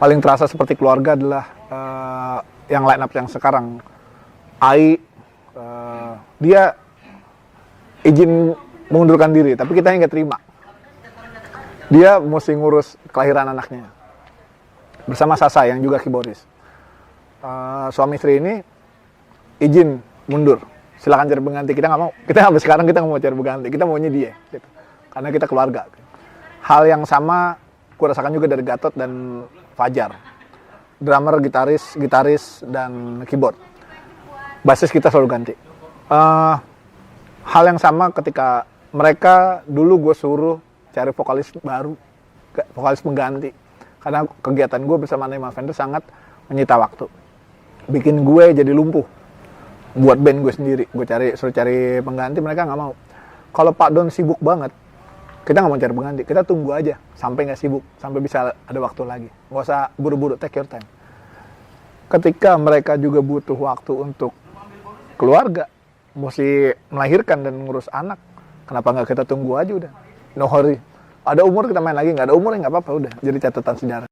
Paling terasa seperti keluarga adalah yang line up yang sekarang. Ai, dia izin mengundurkan diri, tapi kita nggak terima. Dia mesti ngurus kelahiran anaknya bersama Sasa yang juga keyboardis. Suami istri ini izin mundur, silakan cari pengganti. Kita nggak mau. Kita sampai sekarang kita nggak mau cari pengganti. Kita maunya dia, gitu. Karena kita keluarga. Hal yang sama gue rasakan juga dari Gatot dan Fajar. Drummer, gitaris, dan keyboard. Basis kita selalu ganti. Hal yang sama ketika mereka dulu gue suruh cari vokalis baru, vokalis pengganti. Karena kegiatan gue bersama Animal Defender sangat menyita waktu. Bikin gue jadi lumpuh. Buat band gue sendiri. Gue suruh cari pengganti, mereka nggak mau. Kalau Pak Don sibuk banget, kita nggak mau cari pengganti, kita tunggu aja sampai nggak sibuk, sampai bisa ada waktu lagi. Nggak usah buru-buru, take your time. Ketika mereka juga butuh waktu untuk keluarga, mesti melahirkan dan ngurus anak, kenapa nggak kita tunggu aja udah? No hurry. Ada umur kita main lagi, nggak ada umur ya nggak apa-apa udah. Jadi catatan sejarah.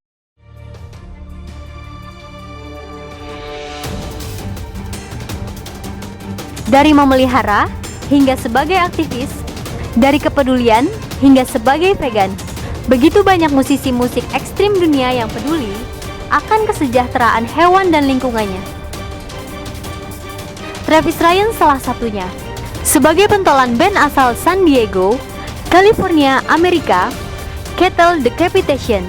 Dari memelihara hingga sebagai aktivis, dari kepedulian hingga sebagai vegan, Begitu banyak musisi musik ekstrim dunia yang peduli akan kesejahteraan hewan dan lingkungannya. Travis Ryan salah satunya. Sebagai pentolan band asal San Diego, California, Amerika, Cattle Decapitation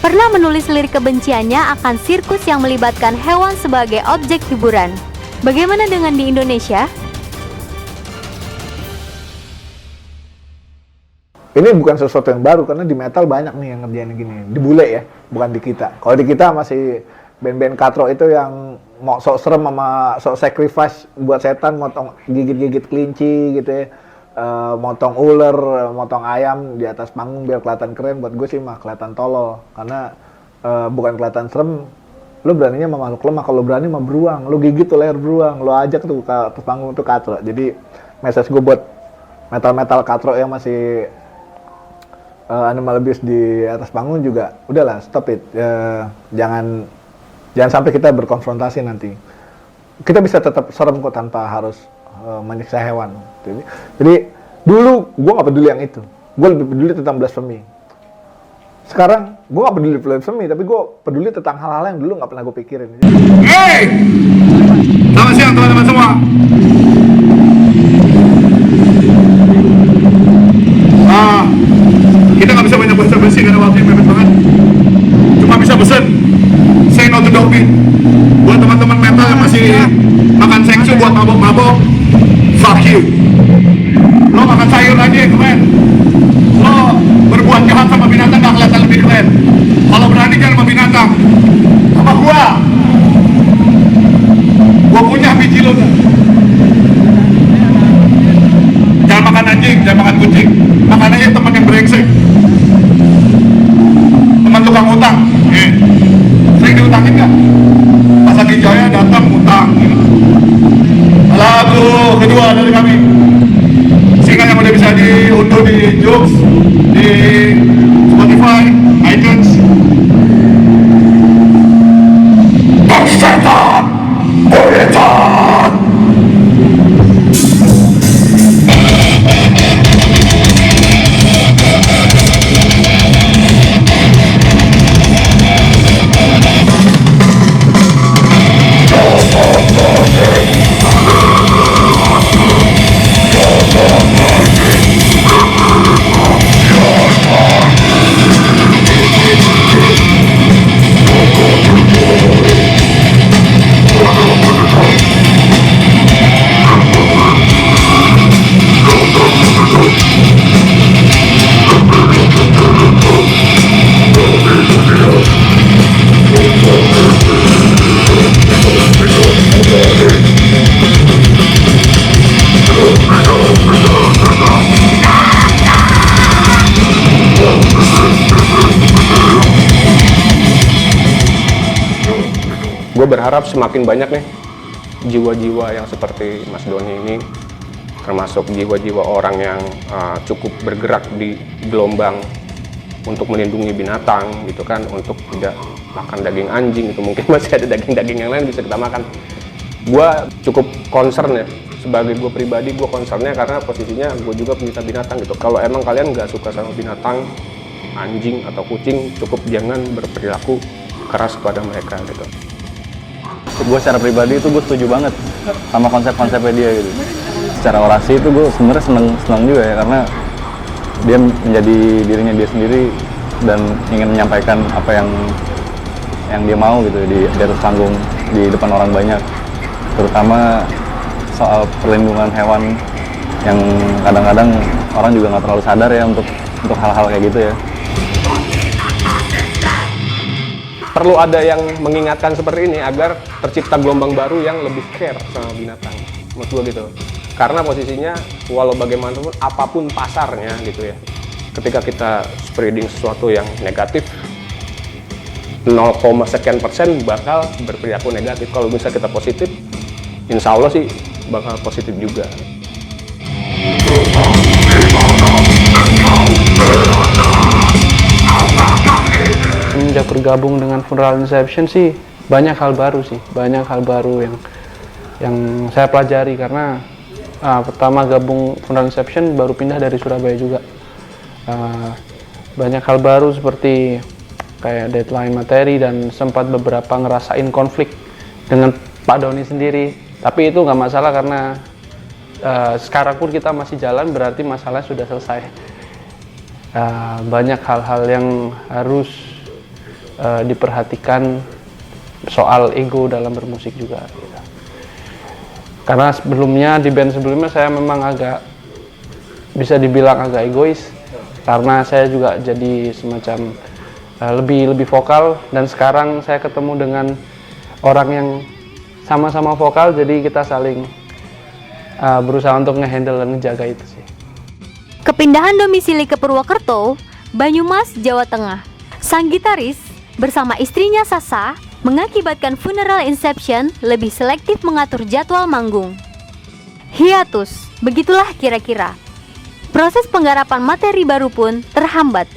pernah menulis lirik kebenciannya akan sirkus yang melibatkan hewan sebagai objek hiburan. Bagaimana dengan di Indonesia? Ini bukan sesuatu yang baru karena di metal banyak nih yang ngerjain gini. Di bule ya, bukan di kita. Kalau di kita masih band-band katro itu yang mau sok serem sama sok sacrifice buat setan, motong gigit-gigit kelinci gitu ya. Motong ular, motong ayam di atas panggung biar kelihatan keren. Buat gue sih mah kelihatan tolol karena bukan kelihatan serem. Lu beraninya sama makhluk lemah, kalau berani mah beruang. Lu gigit tuh leher beruang, lu ajak tuh ke atas panggung tuh katro. Jadi message gue buat metal-metal katro yang masih animal abuse di atas panggung juga, udahlah stop it. Jangan sampai kita berkonfrontasi nanti. Kita bisa tetap serem kok tanpa harus menyiksa hewan. Jadi dulu gue nggak peduli yang itu, gue lebih peduli tentang blasphemy. Sekarang gue nggak peduli blasphemy, tapi gue peduli tentang hal-hal yang dulu nggak pernah gue pikirin. Hey, selamat siang teman-teman semua. Kita nggak bisa banyak basa-basi karena waktunya mepet banget. Cuma bisa pesen say no to dog meat. Buat teman-teman metal yang masih makan seksu buat mabok-mabok, fuck you. Lo makan sayur aja keren. Lo berbuat jahat sama binatang gak kelihatan lebih keren. Kalau berani jangan sama binatang. Sama gua punya biji lo. Jangan makan anjing, jangan makan kucing. Makan aja teman yang brengsek. Teman tukang utang. Sering diutangin gak? Pas lagi jaya datang utang. Lagu kedua dari kami. Single yang udah bisa diunduh di Joox, di Spotify, iTunes. Setan, Boyetan. Gue berharap semakin banyak nih jiwa-jiwa yang seperti Mas Doni ini, termasuk jiwa-jiwa orang yang cukup bergerak di gelombang untuk melindungi binatang gitu kan, untuk tidak makan daging anjing, itu mungkin masih ada daging-daging yang lain bisa kita makan. Gue cukup concern ya, sebagai gue pribadi gue concernnya karena posisinya gue juga pencinta binatang gitu. Kalau emang kalian nggak suka sama binatang, anjing atau kucing, cukup jangan berperilaku keras kepada mereka gitu. Gue secara pribadi itu gue setuju banget sama konsep-konsepnya dia gitu. Secara orasi itu gue sebenarnya senang juga ya, karena dia menjadi dirinya dia sendiri dan ingin menyampaikan apa yang dia mau gitu di atas panggung, di depan orang banyak, terutama soal perlindungan hewan yang kadang-kadang orang juga nggak terlalu sadar ya untuk hal-hal kayak gitu ya. Perlu ada yang mengingatkan seperti ini agar tercipta gelombang baru yang lebih care sama binatang, menurut gue gitu. Karena posisinya walau bagaimanapun apapun pasarnya gitu ya, ketika kita spreading sesuatu yang negatif, 0, sekian persen bakal berperilaku negatif. Kalau bisa kita positif, insya Allah sih bakal positif juga. Semenjak bergabung dengan Funeral Inception sih banyak hal baru yang saya pelajari karena pertama gabung Funeral Inception baru pindah dari Surabaya juga. banyak hal baru seperti kayak deadline materi dan sempat beberapa ngerasain konflik dengan Pak Doni sendiri. Tapi itu nggak masalah karena sekarang pun kita masih jalan, berarti masalah sudah selesai. Banyak hal-hal yang harus diperhatikan soal ego dalam bermusik juga. Gitu. Karena sebelumnya di band sebelumnya saya memang agak bisa dibilang agak egois karena saya juga jadi semacam lebih vokal, dan sekarang saya ketemu dengan orang yang sama-sama vokal, jadi kita saling berusaha untuk ngehandle dan ngejaga itu sih. Kepindahan domisili ke Purwokerto, Banyumas, Jawa Tengah. Sang gitaris bersama istrinya Sasa mengakibatkan Funeral Inception lebih selektif mengatur jadwal manggung. Hiatus, begitulah kira-kira. Proses penggarapan materi baru pun terhambat.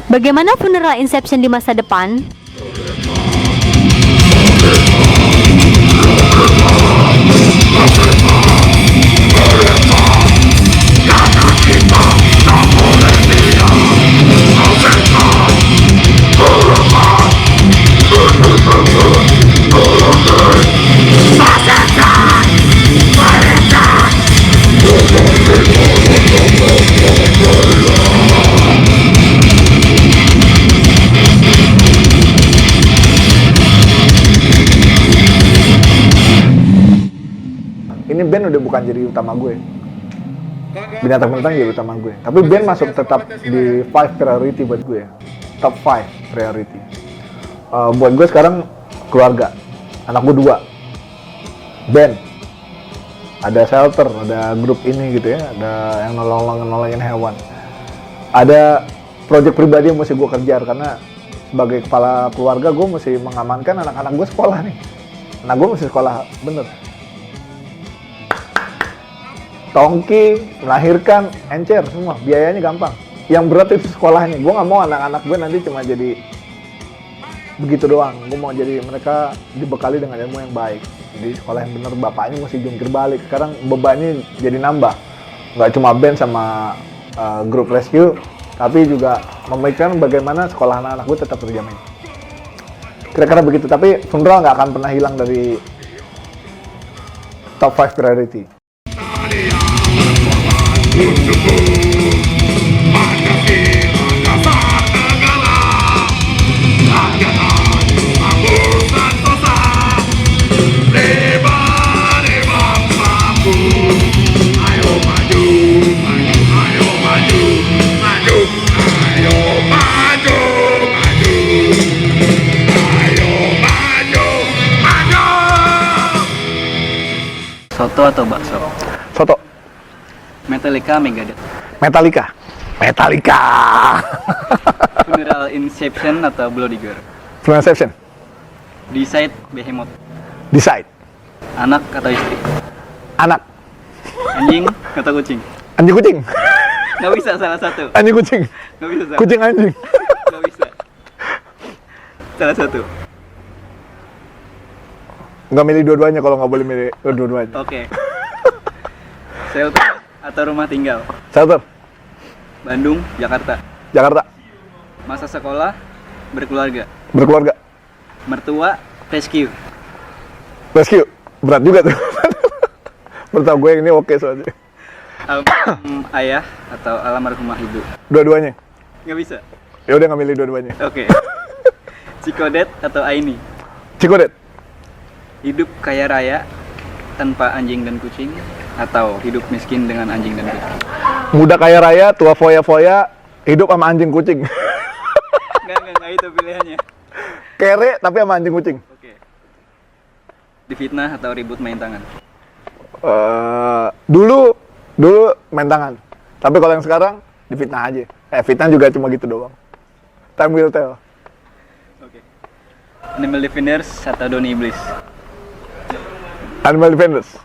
Bagaimana Funeral Inception di masa depan? Ini band udah bukan jadi utama gue. Binatang Bentang jadi utama gue. Tapi band masuk tetap di 5 priority buat gue. Top 5 priority. Buat gue sekarang keluarga. Anak gue 2. Band. Ada shelter, ada grup ini gitu ya. Ada yang nolongin hewan. Ada project pribadi yang mesti gue kejar karena sebagai kepala keluarga gue mesti mengamankan anak-anak gue sekolah nih. Anak gue mesti sekolah bener. Tongki, melahirkan, encer semua, biayanya gampang. Yang berat itu sekolahnya. Gue nggak mau anak-anak gue nanti cuma jadi begitu doang. Gue mau jadi mereka dibekali dengan ilmu yang baik. Jadi sekolah yang bener, bapaknya mesti jungkir balik. Sekarang bebannya jadi nambah. Nggak cuma band sama grup rescue, tapi juga memikirkan bagaimana sekolah anak-anak gue tetap terjamin. Kira-kira begitu. Tapi funeral nggak akan pernah hilang dari top 5 priority. Soto atau bakso? Soto. Metallica, Megadeth. Metallica. Funeral Inception atau Bloody Gore? Funeral Inception. Decide, Behemoth. Decide. Anak atau istri? Anak. Anjing atau kucing? Anjing kucing. Nggak bisa salah satu. Anjing kucing. Nggak bisa salah. Kucing anjing. Nggak bisa. Salah satu. Nggak milih dua-duanya kalau nggak boleh milih dua-duanya. Oke. Shelter atau rumah tinggal? Shelter. Bandung, Jakarta. Jakarta. Masa sekolah, berkeluarga. Berkeluarga. Mertua, rescue. Rescue. Berat juga tuh. Menurut gue ini oke soalnya. Almarhum ayah atau almarhumah ibu? Dua-duanya. Nggak bisa. Ya udah nggak milih dua-duanya. Oke. Cikodet atau Aini? Cikodet. Hidup kaya raya tanpa anjing dan kucing atau hidup miskin dengan anjing dan kucing? Muda kaya raya, tua foya-foya, hidup sama anjing kucing. Enggak itu pilihannya. Kere tapi sama anjing kucing. Oke. Difitnah atau ribut main tangan? Dulu main tangan. Tapi kalau yang sekarang difitnah aja. Fitnah juga cuma gitu doang. Time will tell. Oke. Animal Defenders atau Doni Iblis? Animal Defenders.